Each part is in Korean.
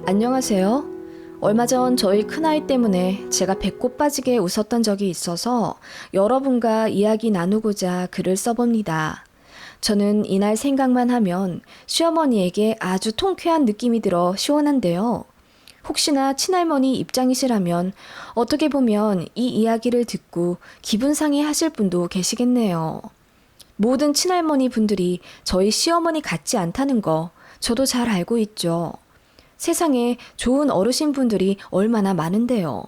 안녕하세요. 얼마 전 저희 큰아이 때문에 제가 배꼽 빠지게 웃었던 적이 있어서 여러분과 이야기 나누고자 글을 써봅니다. 저는 이날 생각만 하면 시어머니에게 아주 통쾌한 느낌이 들어 시원한데요. 혹시나 친할머니 입장이시라면 어떻게 보면 이 이야기를 듣고 기분 상해 하실 분도 계시겠네요. 모든 친할머니 분들이 저희 시어머니 같지 않다는 거 저도 잘 알고 있죠. 세상에 좋은 어르신 분들이 얼마나 많은데요.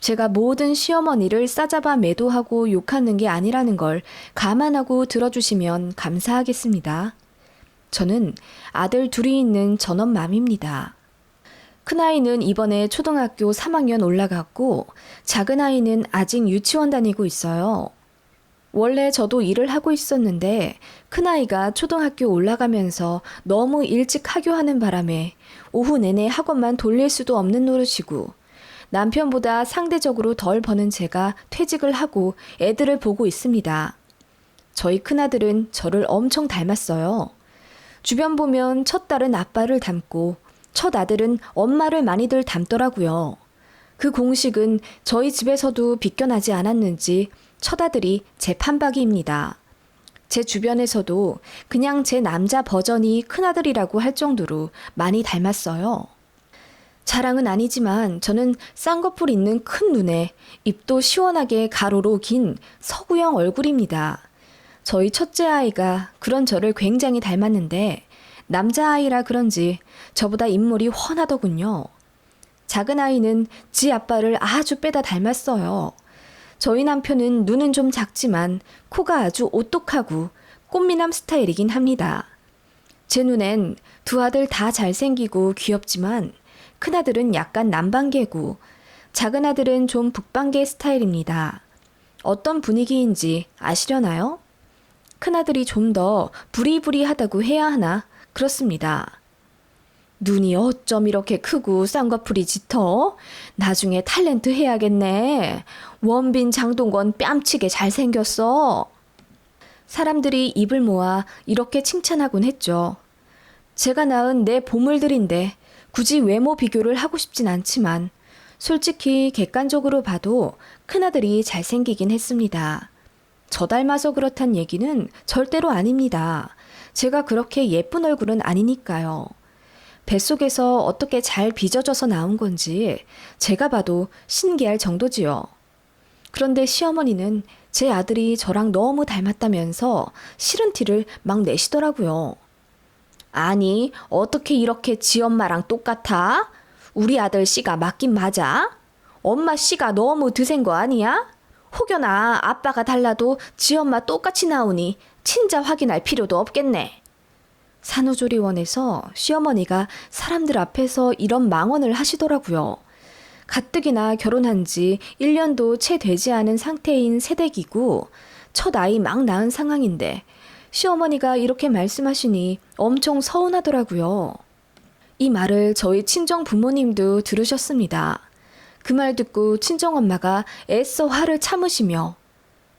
제가 모든 시어머니를 싸잡아 매도하고 욕하는 게 아니라는 걸 감안하고 들어주시면 감사하겠습니다. 저는 아들 둘이 있는 전업맘입니다. 큰아이는 이번에 초등학교 3학년 올라갔고 작은아이는 아직 유치원 다니고 있어요. 원래 저도 일을 하고 있었는데 큰아이가 초등학교 올라가면서 너무 일찍 하교하는 바람에 오후 내내 학원만 돌릴 수도 없는 노릇이고 남편보다 상대적으로 덜 버는 제가 퇴직을 하고 애들을 보고 있습니다. 저희 큰아들은 저를 엄청 닮았어요. 주변 보면 첫 딸은 아빠를 닮고 첫 아들은 엄마를 많이들 닮더라고요. 그 공식은 저희 집에서도 비껴나지 않았는지 첫 아들이 제 판박이입니다. 제 주변에서도 그냥 제 남자 버전이 큰아들이라고 할 정도로 많이 닮았어요. 자랑은 아니지만 저는 쌍꺼풀 있는 큰 눈에 입도 시원하게 가로로 긴 서구형 얼굴입니다. 저희 첫째 아이가 그런 저를 굉장히 닮았는데 남자아이라 그런지 저보다 인물이 훤하더군요. 작은 아이는 지 아빠를 아주 빼다 닮았어요. 저희 남편은 눈은 좀 작지만 코가 아주 오똑하고 꽃미남 스타일이긴 합니다. 제 눈엔 두 아들 다 잘생기고 귀엽지만 큰아들은 약간 남방계고 작은 아들은 좀 북방계 스타일입니다. 어떤 분위기인지 아시려나요? 큰아들이 좀 더 부리부리하다고 해야 하나 그렇습니다. 눈이 어쩜 이렇게 크고 쌍꺼풀이 짙어? 나중에 탤런트 해야겠네. 원빈 장동건 뺨치게 잘생겼어. 사람들이 입을 모아 이렇게 칭찬하곤 했죠. 제가 낳은 내 보물들인데 굳이 외모 비교를 하고 싶진 않지만 솔직히 객관적으로 봐도 큰아들이 잘생기긴 했습니다. 저 닮아서 그렇단 얘기는 절대로 아닙니다. 제가 그렇게 예쁜 얼굴은 아니니까요. 뱃속에서 어떻게 잘 빚어져서 나온 건지 제가 봐도 신기할 정도지요. 그런데 시어머니는 제 아들이 저랑 너무 닮았다면서 싫은 티를 막 내시더라고요. 아니, 어떻게 이렇게 지 엄마랑 똑같아? 우리 아들 씨가 맞긴 맞아? 엄마 씨가 너무 드센 거 아니야? 혹여나 아빠가 달라도 지 엄마 똑같이 나오니 친자 확인할 필요도 없겠네. 산후조리원에서 시어머니가 사람들 앞에서 이런 망언을 하시더라고요. 가뜩이나 결혼한 지 1년도 채 되지 않은 상태인 새댁이고 첫 아이 막 낳은 상황인데 시어머니가 이렇게 말씀하시니 엄청 서운하더라고요. 이 말을 저희 친정 부모님도 들으셨습니다. 그 말 듣고 친정엄마가 애써 화를 참으시며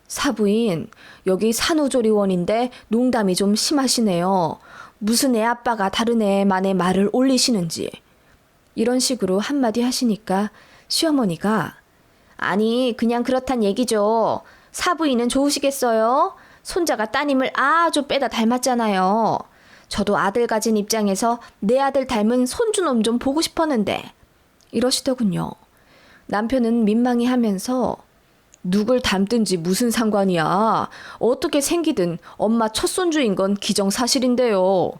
사부인, 여기 산후조리원인데 농담이 좀 심하시네요. 무슨 애 아빠가 다른 애만의 말을 올리시는지. 이런 식으로 한마디 하시니까 시어머니가 아니 그냥 그렇단 얘기죠. 사부인은 좋으시겠어요? 손자가 따님을 아주 빼다 닮았잖아요. 저도 아들 가진 입장에서 내 아들 닮은 손주놈 좀 보고 싶었는데 이러시더군요. 남편은 민망해하면서 누굴 닮든지 무슨 상관이야. 어떻게 생기든 엄마 첫 손주인 건 기정사실인데요.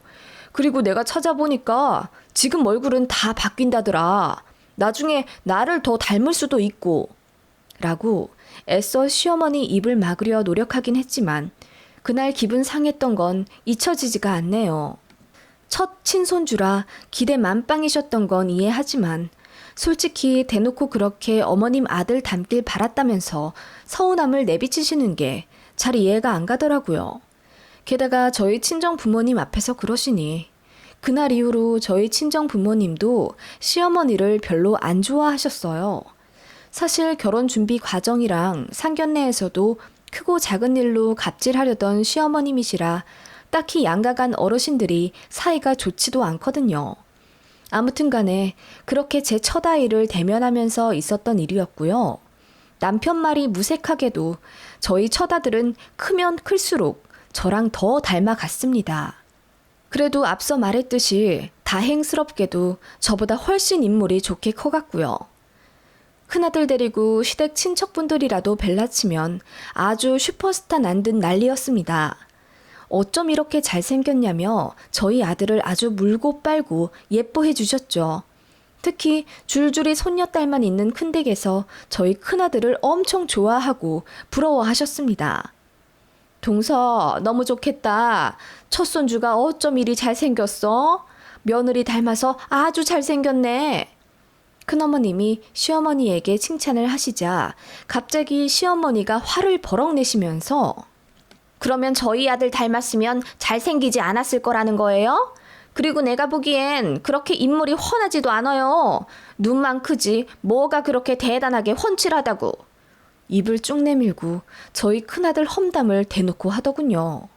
그리고 내가 찾아보니까 지금 얼굴은 다 바뀐다더라. 나중에 나를 더 닮을 수도 있고. 라고 애써 시어머니 입을 막으려 노력하긴 했지만 그날 기분 상했던 건 잊혀지지가 않네요. 첫 친손주라 기대 만빵이셨던 건 이해하지만 솔직히 대놓고 그렇게 어머님 아들 닮길 바랐다면서 서운함을 내비치시는 게 잘 이해가 안 가더라고요. 게다가 저희 친정 부모님 앞에서 그러시니 그날 이후로 저희 친정 부모님도 시어머니를 별로 안 좋아하셨어요. 사실 결혼 준비 과정이랑 상견례에서도 크고 작은 일로 갑질하려던 시어머님이시라 딱히 양가간 어르신들이 사이가 좋지도 않거든요. 아무튼 간에 그렇게 제 첫 아이를 대면하면서 있었던 일이었고요. 남편 말이 무색하게도 저희 첫 아들은 크면 클수록 저랑 더 닮아갔습니다. 그래도 앞서 말했듯이 다행스럽게도 저보다 훨씬 인물이 좋게 커갔고요. 큰아들 데리고 시댁 친척분들이라도 벨라치면 아주 슈퍼스타 난 듯 난리였습니다. 어쩜 이렇게 잘생겼냐며 저희 아들을 아주 물고 빨고 예뻐해 주셨죠. 특히 줄줄이 손녀딸만 있는 큰댁에서 저희 큰아들을 엄청 좋아하고 부러워하셨습니다. 동서 너무 좋겠다. 첫 손주가 어쩜 이리 잘생겼어? 며느리 닮아서 아주 잘생겼네. 큰어머님이 시어머니에게 칭찬을 하시자 갑자기 시어머니가 화를 버럭 내시면서 그러면 저희 아들 닮았으면 잘생기지 않았을 거라는 거예요? 그리고 내가 보기엔 그렇게 인물이 훤하지도 않아요. 눈만 크지 뭐가 그렇게 대단하게 훤칠하다고. 입을 쭉 내밀고 저희 큰아들 험담을 대놓고 하더군요.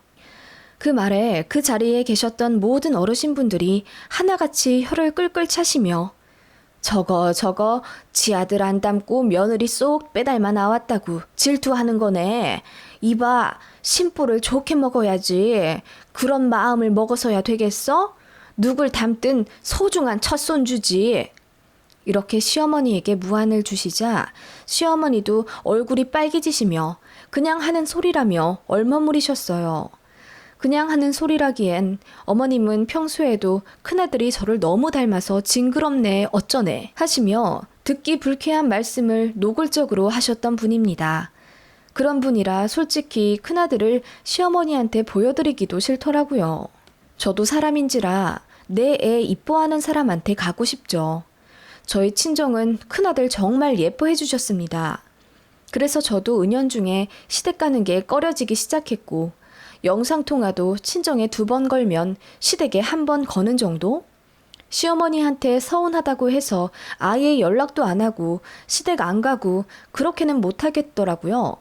그 말에 그 자리에 계셨던 모든 어르신분들이 하나같이 혀를 끌끌 차시며 저거 지 아들 안 닮고 며느리 쏙 빼닮아 나왔다고 질투하는 거네. 이봐 심보를 좋게 먹어야지. 그런 마음을 먹어서야 되겠어? 누굴 닮든 소중한 첫손주지. 이렇게 시어머니에게 무안을 주시자 시어머니도 얼굴이 빨개지시며 그냥 하는 소리라며 얼머무리셨어요. 그냥 하는 소리라기엔 어머님은 평소에도 큰아들이 저를 너무 닮아서 징그럽네 어쩌네 하시며 듣기 불쾌한 말씀을 노골적으로 하셨던 분입니다. 그런 분이라 솔직히 큰아들을 시어머니한테 보여드리기도 싫더라고요. 저도 사람인지라 내 애 이뻐하는 사람한테 가고 싶죠. 저희 친정은 큰아들 정말 예뻐해 주셨습니다. 그래서 저도 은연중에 시댁 가는 게 꺼려지기 시작했고 영상통화도 친정에 2번 걸면 시댁에 1번 거는 정도? 시어머니한테 서운하다고 해서 아예 연락도 안 하고 시댁 안 가고 그렇게는 못 하겠더라고요.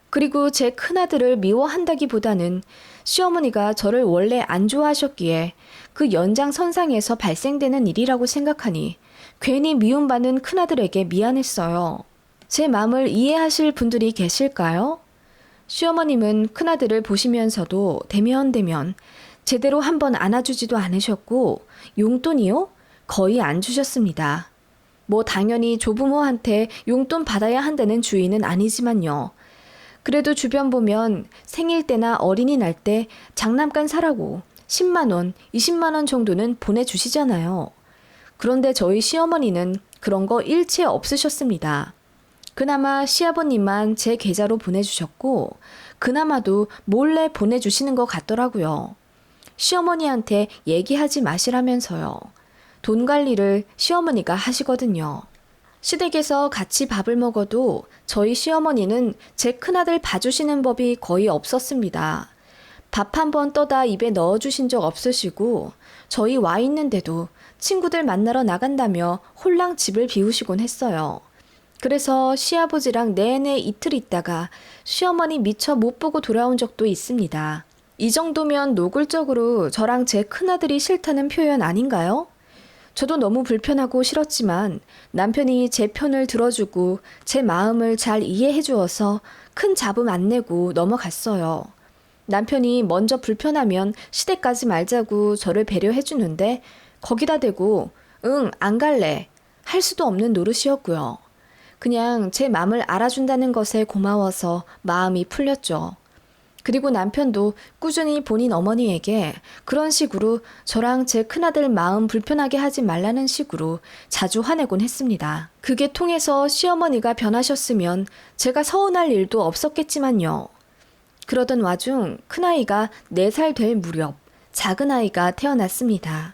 그리고 제 큰아들을 미워한다기보다는 시어머니가 저를 원래 안 좋아하셨기에 그 연장선상에서 발생되는 일이라고 생각하니 괜히 미움받는 큰아들에게 미안했어요. 제 마음을 이해하실 분들이 계실까요? 시어머님은 큰아들을 보시면서도 대면 제대로 한번 안아주지도 않으셨고 용돈이요? 거의 안 주셨습니다. 뭐 당연히 조부모한테 용돈 받아야 한다는 주의는 아니지만요. 그래도 주변 보면 생일 때나 어린이날 때 장난감 사라고 10만 원, 20만 원 정도는 보내주시잖아요. 그런데 저희 시어머니는 그런 거 일체 없으셨습니다. 그나마 시아버님만 제 계좌로 보내주셨고 그나마도 몰래 보내주시는 것 같더라고요. 시어머니한테 얘기하지 마시라면서요. 돈 관리를 시어머니가 하시거든요. 시댁에서 같이 밥을 먹어도 저희 시어머니는 제 큰아들 봐주시는 법이 거의 없었습니다. 밥 한 번 떠다 입에 넣어주신 적 없으시고 저희 와 있는데도 친구들 만나러 나간다며 홀랑 집을 비우시곤 했어요. 그래서 시아버지랑 내내 이틀 있다가 시어머니 미처 못 보고 돌아온 적도 있습니다. 이 정도면 노골적으로 저랑 제 큰아들이 싫다는 표현 아닌가요? 저도 너무 불편하고 싫었지만 남편이 제 편을 들어주고 제 마음을 잘 이해해 주어서 큰 잡음 안 내고 넘어갔어요. 남편이 먼저 불편하면 시댁 가지 말자고 저를 배려해 주는데 거기다 대고 응, 안 갈래 할 수도 없는 노릇이었고요. 그냥 제 마음을 알아준다는 것에 고마워서 마음이 풀렸죠. 그리고 남편도 꾸준히 본인 어머니에게 그런 식으로 저랑 제 큰아들 마음 불편하게 하지 말라는 식으로 자주 화내곤 했습니다. 그게 통해서 시어머니가 변하셨으면 제가 서운할 일도 없었겠지만요. 그러던 와중 큰아이가 4살 될 무렵 작은아이가 태어났습니다.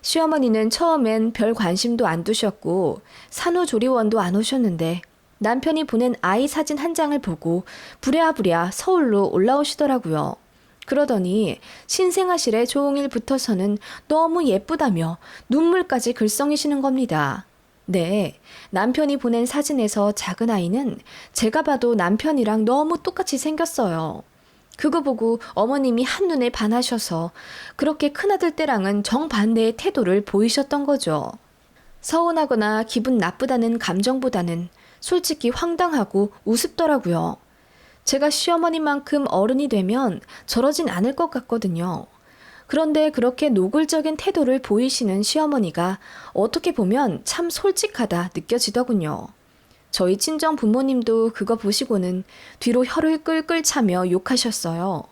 시어머니는 처음엔 별 관심도 안 두셨고 산후조리원도 안 오셨는데 남편이 보낸 아이 사진 한 장을 보고 부랴부랴 서울로 올라오시더라고요. 그러더니 신생아실에 종일 붙어서는 너무 예쁘다며 눈물까지 글썽이시는 겁니다. 네, 남편이 보낸 사진에서 작은 아이는 제가 봐도 남편이랑 너무 똑같이 생겼어요. 그거 보고 어머님이 한눈에 반하셔서 그렇게 큰아들 때랑은 정반대의 태도를 보이셨던 거죠. 서운하거나 기분 나쁘다는 감정보다는 솔직히 황당하고 우습더라고요. 제가 시어머니만큼 어른이 되면 저러진 않을 것 같거든요. 그런데 그렇게 노골적인 태도를 보이시는 시어머니가 어떻게 보면 참 솔직하다 느껴지더군요. 저희 친정 부모님도 그거 보시고는 뒤로 혀를 끌끌 차며 욕하셨어요.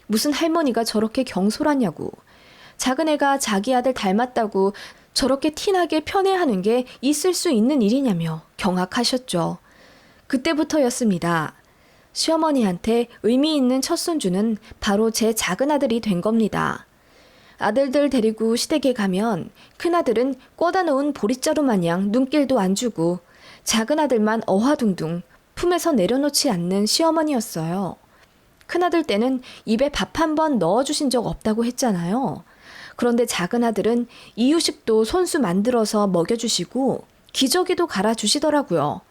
무슨 할머니가 저렇게 경솔하냐고. 작은 애가 자기 아들 닮았다고 저렇게 티나게 편애하는 게 있을 수 있는 일이냐며 경악하셨죠. 그때부터였습니다. 시어머니한테 의미 있는 첫 손주는 바로 제 작은 아들이 된 겁니다. 아들들 데리고 시댁에 가면 큰아들은 꽂아 놓은 보릿자루 마냥 눈길도 안 주고 작은 아들만 어화둥둥 품에서 내려놓지 않는 시어머니였어요. 큰아들 때는 입에 밥 한 번 넣어주신 적 없다고 했잖아요. 그런데 작은 아들은 이유식도 손수 만들어서 먹여주시고 기저귀도 갈아주시더라고요.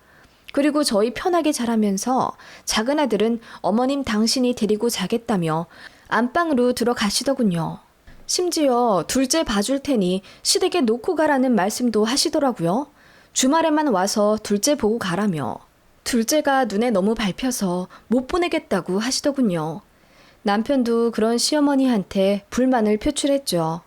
그리고 저희 편하게 자라면서 작은 아들은 어머님 당신이 데리고 자겠다며 안방으로 들어가시더군요. 심지어 둘째 봐줄 테니 시댁에 놓고 가라는 말씀도 하시더라고요. 주말에만 와서 둘째 보고 가라며. 둘째가 눈에 너무 밟혀서 못 보내겠다고 하시더군요. 남편도 그런 시어머니한테 불만을 표출했죠.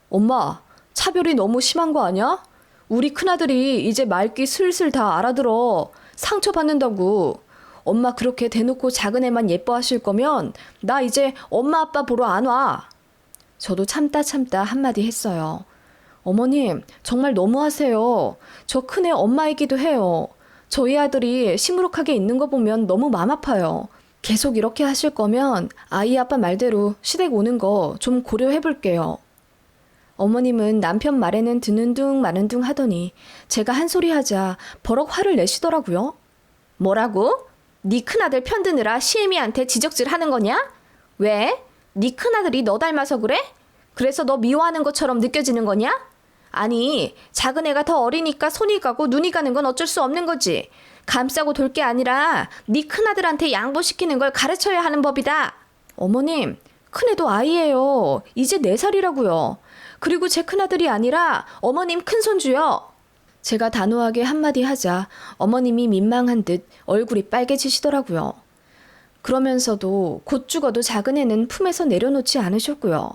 엄마, 차별이 너무 심한 거 아니야? 우리 큰아들이 이제 말귀 슬슬 다 알아들어. 상처받는다고. 엄마 그렇게 대놓고 작은 애만 예뻐하실 거면 나 이제 엄마 아빠 보러 안 와. 저도 참다 한마디 했어요. 어머님, 정말 너무하세요. 저 큰애 엄마이기도 해요. 저희 아들이 시무룩하게 있는 거 보면 너무 맘 아파요. 계속 이렇게 하실 거면 아이 아빠 말대로 시댁 오는 거 좀 고려해 볼게요. 어머님은 남편 말에는 듣는 둥 마는 둥 하더니 제가 한 소리 하자 버럭 화를 내시더라고요. 뭐라고? 네 큰아들 편드느라 시애미한테 지적질 하는 거냐? 왜? 네 큰아들이 너 닮아서 그래? 그래서 너 미워하는 것처럼 느껴지는 거냐? 아니, 작은 애가 더 어리니까 손이 가고 눈이 가는 건 어쩔 수 없는 거지. 감싸고 돌 게 아니라 네 큰아들한테 양보시키는 걸 가르쳐야 하는 법이다. 어머님, 큰애도 아이예요. 이제 4살이라고요. 그리고 제 큰아들이 아니라 어머님 큰손주요. 제가 단호하게 한마디 하자 어머님이 민망한 듯 얼굴이 빨개지시더라고요. 그러면서도 곧 죽어도 작은 애는 품에서 내려놓지 않으셨고요.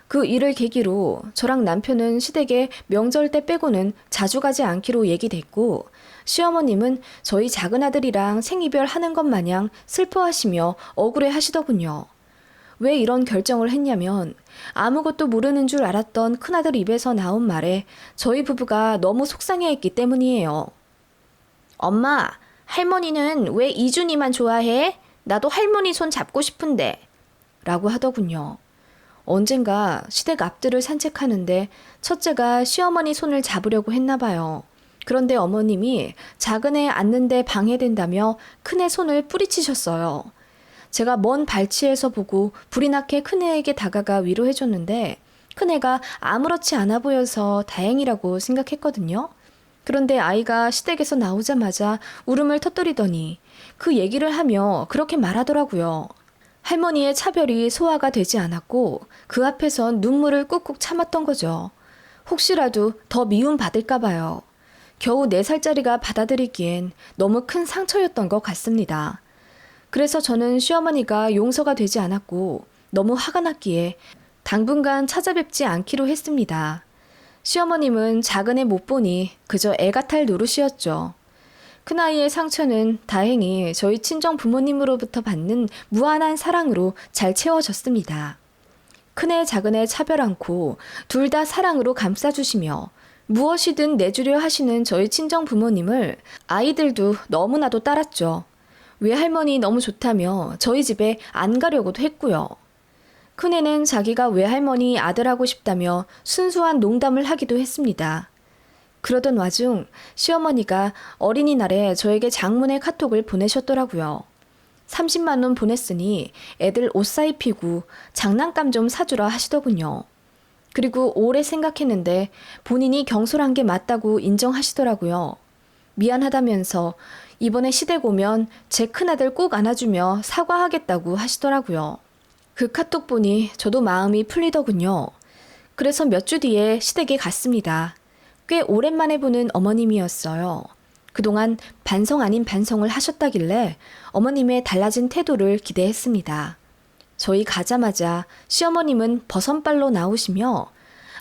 그 일을 계기로 저랑 남편은 시댁에 명절 때 빼고는 자주 가지 않기로 얘기됐고 시어머님은 저희 작은 아들이랑 생이별 하는 것 마냥 슬퍼하시며 억울해 하시더군요. 왜 이런 결정을 했냐면 아무것도 모르는 줄 알았던 큰아들 입에서 나온 말에 저희 부부가 너무 속상해했기 때문이에요. 엄마, 할머니는 왜 이준이만 좋아해? 나도 할머니 손 잡고 싶은데. 라고 하더군요. 언젠가 시댁 앞들을 산책하는데 첫째가 시어머니 손을 잡으려고 했나 봐요. 그런데 어머님이 작은 애 앉는데 방해된다며 큰애 손을 뿌리치셨어요. 제가 먼 발치에서 보고 불이 나게 큰애에게 다가가 위로해줬는데 큰애가 아무렇지 않아 보여서 다행이라고 생각했거든요. 그런데 아이가 시댁에서 나오자마자 울음을 터뜨리더니 그 얘기를 하며 그렇게 말하더라고요. 할머니의 차별이 소화가 되지 않았고 그 앞에선 눈물을 꾹꾹 참았던 거죠. 혹시라도 더 미움받을까 봐요. 겨우 4살짜리가 받아들이기엔 너무 큰 상처였던 것 같습니다. 그래서 저는 시어머니가 용서가 되지 않았고 너무 화가 났기에 당분간 찾아뵙지 않기로 했습니다. 시어머님은 작은 애 못 보니 그저 애가 탈 노릇이었죠. 큰아이의 상처는 다행히 저희 친정 부모님으로부터 받는 무한한 사랑으로 잘 채워졌습니다. 큰애 작은애 차별 않고 둘 다 사랑으로 감싸주시며 무엇이든 내주려 하시는 저희 친정 부모님을 아이들도 너무나도 따랐죠. 외할머니 너무 좋다며 저희 집에 안 가려고도 했고요. 큰애는 자기가 외할머니 아들하고 싶다며 순수한 농담을 하기도 했습니다. 그러던 와중 시어머니가 어린이날에 저에게 장문의 카톡을 보내셨더라고요. 30만 원 보냈으니 애들 옷 사입히고 장난감 좀 사주라 하시더군요. 그리고 오래 생각했는데 본인이 경솔한 게 맞다고 인정하시더라고요. 미안하다면서 이번에 시댁 오면 제 큰아들 꼭 안아주며 사과하겠다고 하시더라고요. 그 카톡 보니 저도 마음이 풀리더군요. 그래서 몇 주 뒤에 시댁에 갔습니다. 꽤 오랜만에 보는 어머님이었어요. 그동안 반성 아닌 반성을 하셨다길래 어머님의 달라진 태도를 기대했습니다. 저희 가자마자 시어머님은 버선발로 나오시며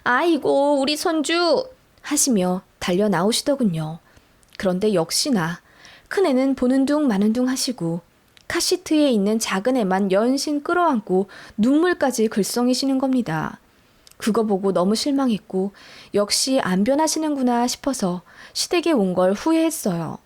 아이고 우리 손주 하시며 달려 나오시더군요. 그런데 역시나 큰애는 보는 둥 마는 둥 하시고 카시트에 있는 작은 애만 연신 끌어안고 눈물까지 글썽이시는 겁니다. 그거 보고 너무 실망했고 역시 안 변하시는구나 싶어서 시댁에 온 걸 후회했어요.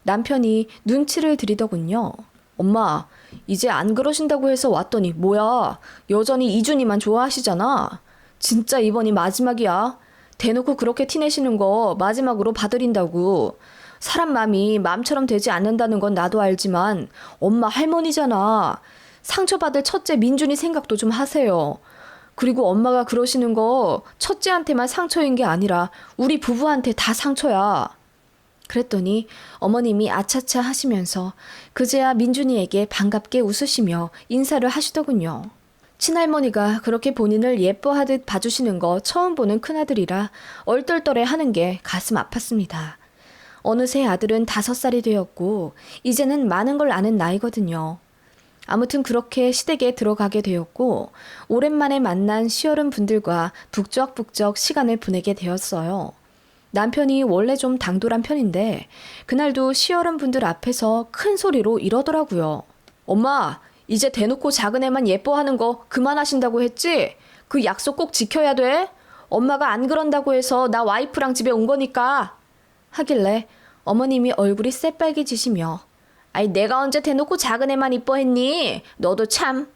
남편이 눈치를 들이더군요. 엄마, 이제 안 그러신다고 해서 왔더니 뭐야? 여전히 이준이만 좋아하시잖아. 진짜 이번이 마지막이야. 대놓고 그렇게 티내시는 거 마지막으로 봐드린다고. 사람 마음이 마음처럼 되지 않는다는 건 나도 알지만 엄마 할머니잖아. 상처받을 첫째 민준이 생각도 좀 하세요. 그리고 엄마가 그러시는 거 첫째한테만 상처인 게 아니라 우리 부부한테 다 상처야. 그랬더니 어머님이 아차차 하시면서 그제야 민준이에게 반갑게 웃으시며 인사를 하시더군요. 친할머니가 그렇게 본인을 예뻐하듯 봐주시는 거 처음 보는 큰아들이라 얼떨떨해 하는 게 가슴 아팠습니다. 어느새 아들은 5살이 되었고 이제는 많은 걸 아는 나이거든요. 아무튼 그렇게 시댁에 들어가게 되었고 오랜만에 만난 시어른 분들과 북적북적 시간을 보내게 되었어요. 남편이 원래 좀 당돌한 편인데 그날도 시어른 분들 앞에서 큰 소리로 이러더라고요. 엄마, 이제 대놓고 작은 애만 예뻐하는 거 그만하신다고 했지? 그 약속 꼭 지켜야 돼? 엄마가 안 그런다고 해서 나 와이프랑 집에 온 거니까. 하길래 어머님이 얼굴이 새빨개지시며 아이 내가 언제 대놓고 작은 애만 이뻐했니? 너도 참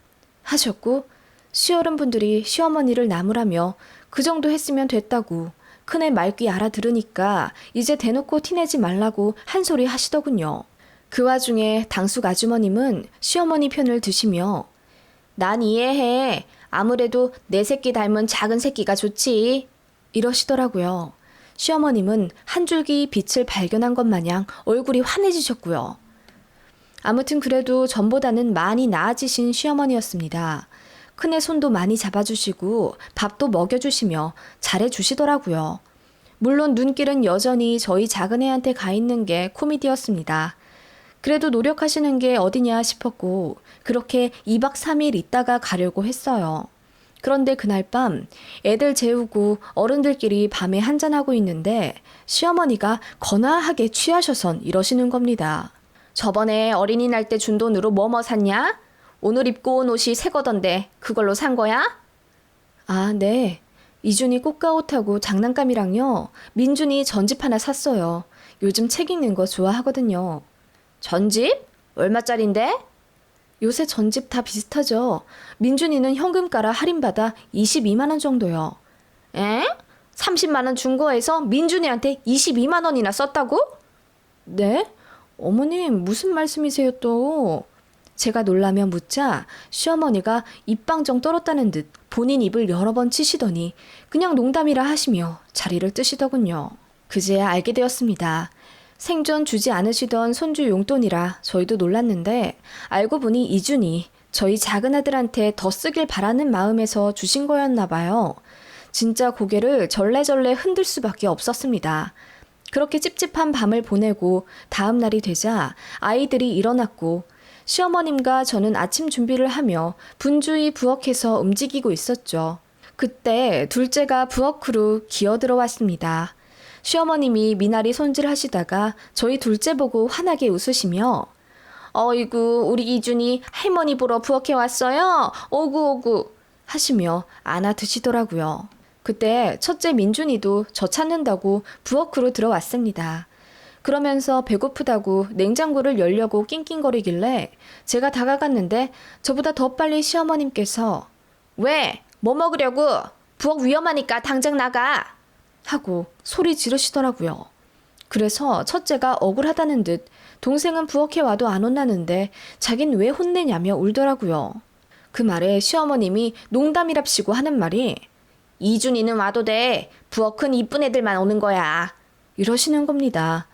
하셨고 시어른 분들이 시어머니를 나무라며 그 정도 했으면 됐다고 큰애 말귀 알아들으니까 이제 대놓고 티내지 말라고 한 소리 하시더군요. 그 와중에 당숙 아주머님은 시어머니 편을 드시며 난 이해해. 아무래도 내 새끼 닮은 작은 새끼가 좋지. 이러시더라고요. 시어머님은 한 줄기 빛을 발견한 것 마냥 얼굴이 환해지셨고요. 아무튼 그래도 전보다는 많이 나아지신 시어머니였습니다. 큰애 손도 많이 잡아주시고 밥도 먹여주시며 잘해주시더라고요. 물론 눈길은 여전히 저희 작은애한테 가 있는 게 코미디였습니다. 그래도 노력하시는 게 어디냐 싶었고 그렇게 2박 3일 있다가 가려고 했어요. 그런데 그날 밤 애들 재우고 어른들끼리 밤에 한잔하고 있는데 시어머니가 거나하게 취하셔선 이러시는 겁니다. 저번에 어린이날 때 준 돈으로 뭐뭐 샀냐? 오늘 입고 온 옷이 새 거던데 그걸로 산 거야? 아, 네. 이준이 꽃가옷하고 장난감이랑요. 민준이 전집 하나 샀어요. 요즘 책 읽는 거 좋아하거든요. 전집? 얼마짜린데? 요새 전집 다 비슷하죠. 민준이는 현금가라 할인받아 22만 원 정도요. 에? 30만 원 준 거에서 민준이한테 22만 원이나 썼다고? 네? 어머님 무슨 말씀이세요 또? 제가 놀라며 묻자 시어머니가 입방정 떨었다는 듯 본인 입을 여러 번 치시더니 그냥 농담이라 하시며 자리를 뜨시더군요. 그제야 알게 되었습니다. 생전 주지 않으시던 손주 용돈이라 저희도 놀랐는데 알고 보니 이준이 저희 작은아들한테 더 쓰길 바라는 마음에서 주신 거였나 봐요. 진짜 고개를 절레절레 흔들 수밖에 없었습니다. 그렇게 찝찝한 밤을 보내고 다음 날이 되자 아이들이 일어났고 시어머님과 저는 아침 준비를 하며 분주히 부엌에서 움직이고 있었죠. 그때 둘째가 부엌으로 기어들어왔습니다. 시어머님이 미나리 손질하시다가 저희 둘째 보고 환하게 웃으시며 어이구 우리 이준이 할머니 보러 부엌에 왔어요. 오구오구 하시며 안아 드시더라고요. 그때 첫째 민준이도 저 찾는다고 부엌으로 들어왔습니다. 그러면서 배고프다고 냉장고를 열려고 낑낑거리길래 제가 다가갔는데 저보다 더 빨리 시어머님께서 왜? 뭐 먹으려고? 부엌 위험하니까 당장 나가! 하고 소리 지르시더라고요. 그래서 첫째가 억울하다는 듯 동생은 부엌에 와도 안 혼나는데 자긴 왜 혼내냐며 울더라고요. 그 말에 시어머님이 농담이랍시고 하는 말이 이준이는 와도 돼. 부엌은 이쁜 애들만 오는 거야. 이러시는 겁니다.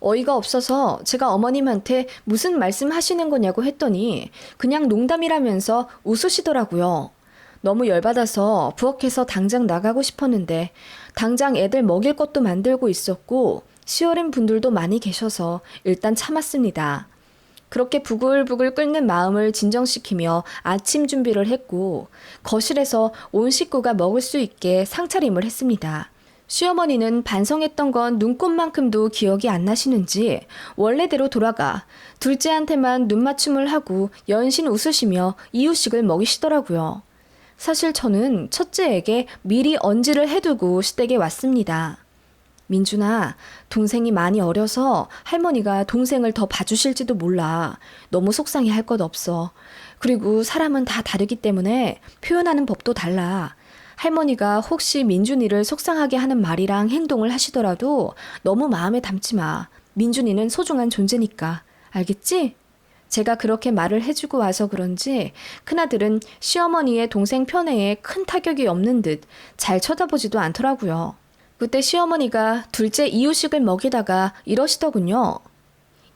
어이가 없어서 제가 어머님한테 무슨 말씀 하시는 거냐고 했더니 그냥 농담이라면서 웃으시더라고요. 너무 열받아서 부엌에서 당장 나가고 싶었는데 당장 애들 먹일 것도 만들고 있었고 시어린 분들도 많이 계셔서 일단 참았습니다. 그렇게 부글부글 끓는 마음을 진정시키며 아침 준비를 했고 거실에서 온 식구가 먹을 수 있게 상차림을 했습니다. 시어머니는 반성했던 건 눈곱만큼도 기억이 안 나시는지 원래대로 돌아가 둘째한테만 눈맞춤을 하고 연신 웃으시며 이유식을 먹이시더라고요. 사실 저는 첫째에게 미리 언지를 해두고 시댁에 왔습니다. 민준아, 동생이 많이 어려서 할머니가 동생을 더 봐주실지도 몰라. 너무 속상해 할 것 없어. 그리고 사람은 다 다르기 때문에 표현하는 법도 달라. 할머니가 혹시 민준이를 속상하게 하는 말이랑 행동을 하시더라도 너무 마음에 담지 마. 민준이는 소중한 존재니까. 알겠지? 제가 그렇게 말을 해주고 와서 그런지 큰아들은 시어머니의 동생 편애에 큰 타격이 없는 듯 잘 쳐다보지도 않더라고요. 그때 시어머니가 둘째 이유식을 먹이다가 이러시더군요.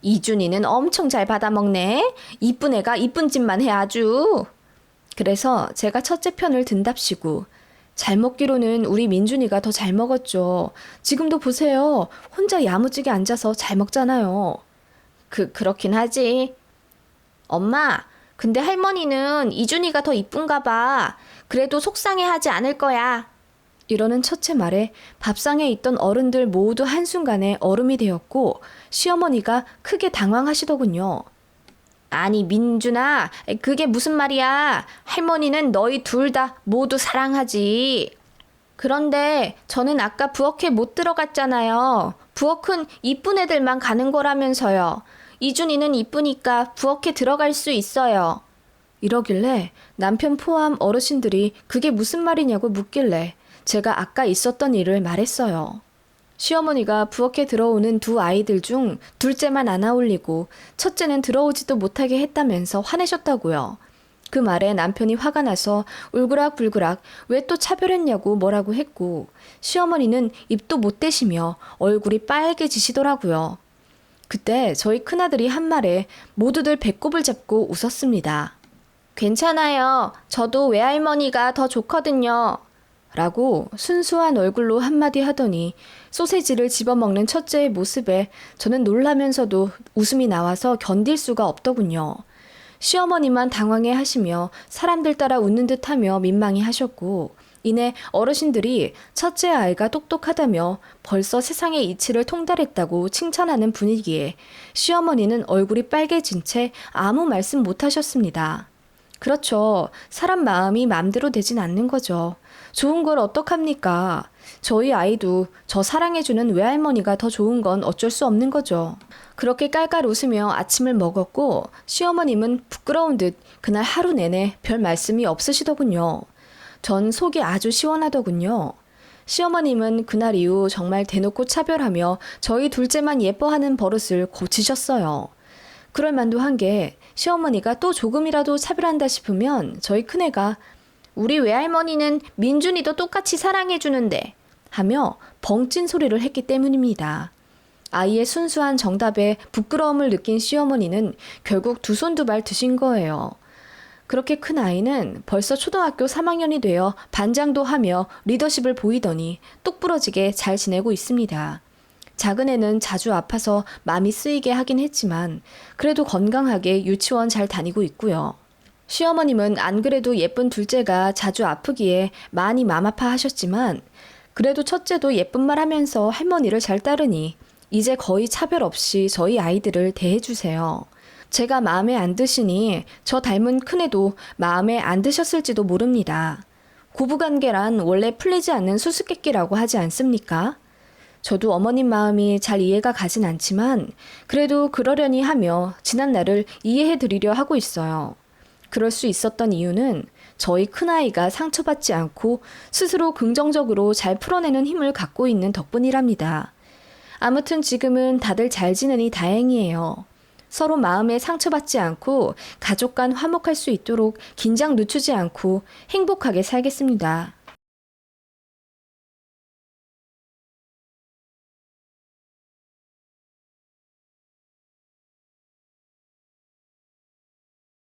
이준이는 엄청 잘 받아먹네. 이쁜 애가 이쁜 짓만 해 아주. 그래서 제가 첫째 편을 든답시고 잘 먹기로는 우리 민준이가 더 잘 먹었죠. 지금도 보세요. 혼자 야무지게 앉아서 잘 먹잖아요. 그렇긴 하지. 엄마, 근데 할머니는 이준이가 더 이쁜가 봐. 그래도 속상해하지 않을 거야. 이러는 첫째 말에 밥상에 있던 어른들 모두 한순간에 얼음이 되었고 시어머니가 크게 당황하시더군요. 아니 민준아, 그게 무슨 말이야. 할머니는 너희 둘 다 모두 사랑하지. 그런데 저는 아까 부엌에 못 들어갔잖아요. 부엌은 이쁜 애들만 가는 거라면서요. 이준이는 이쁘니까 부엌에 들어갈 수 있어요. 이러길래 남편 포함 어르신들이 그게 무슨 말이냐고 묻길래 제가 아까 있었던 일을 말했어요. 시어머니가 부엌에 들어오는 두 아이들 중 둘째만 안 아울리고 첫째는 들어오지도 못하게 했다면서 화내셨다고요. 그 말에 남편이 화가 나서 울그락불그락 왜 또 차별했냐고 뭐라고 했고 시어머니는 입도 못 대시며 얼굴이 빨개지시더라고요. 그때 저희 큰아들이 한 말에 모두들 배꼽을 잡고 웃었습니다. 괜찮아요. 저도 외할머니가 더 좋거든요. 라고 순수한 얼굴로 한마디 하더니 소세지를 집어먹는 첫째의 모습에 저는 놀라면서도 웃음이 나와서 견딜 수가 없더군요. 시어머니만 당황해 하시며 사람들 따라 웃는 듯하며 민망해 하셨고 이내 어르신들이 첫째 아이가 똑똑하다며 벌써 세상의 이치를 통달했다고 칭찬하는 분위기에 시어머니는 얼굴이 빨개진 채 아무 말씀 못 하셨습니다. 그렇죠. 사람 마음이 맘대로 되진 않는 거죠. 좋은 걸 어떡합니까? 저희 아이도 저 사랑해주는 외할머니가 더 좋은 건 어쩔 수 없는 거죠. 그렇게 깔깔 웃으며 아침을 먹었고 시어머님은 부끄러운 듯 그날 하루 내내 별 말씀이 없으시더군요. 전 속이 아주 시원하더군요. 시어머님은 그날 이후 정말 대놓고 차별하며 저희 둘째만 예뻐하는 버릇을 고치셨어요. 그럴 만도 한 게 시어머니가 또 조금이라도 차별한다 싶으면 저희 큰애가 우리 외할머니는 민준이도 똑같이 사랑해주는데 하며 벙찐 소리를 했기 때문입니다. 아이의 순수한 정답에 부끄러움을 느낀 시어머니는 결국 두 손 두 발 드신 거예요. 그렇게 큰 아이는 벌써 초등학교 3학년이 되어 반장도 하며 리더십을 보이더니 똑부러지게 잘 지내고 있습니다. 작은 애는 자주 아파서 마음이 쓰이게 하긴 했지만 그래도 건강하게 유치원 잘 다니고 있고요. 시어머님은 안 그래도 예쁜 둘째가 자주 아프기에 많이 맘 아파하셨지만 그래도 첫째도 예쁜 말 하면서 할머니를 잘 따르니 이제 거의 차별 없이 저희 아이들을 대해주세요. 제가 마음에 안 드시니 저 닮은 큰애도 마음에 안 드셨을지도 모릅니다. 고부관계란 원래 풀리지 않는 수수께끼라고 하지 않습니까? 저도 어머님 마음이 잘 이해가 가진 않지만 그래도 그러려니 하며 지난 날을 이해해 드리려 하고 있어요. 그럴 수 있었던 이유는 저희 큰아이가 상처받지 않고 스스로 긍정적으로 잘 풀어내는 힘을 갖고 있는 덕분이랍니다. 아무튼 지금은 다들 잘 지내니 다행이에요. 서로 마음에 상처받지 않고 가족 간 화목할 수 있도록 긴장 늦추지 않고 행복하게 살겠습니다.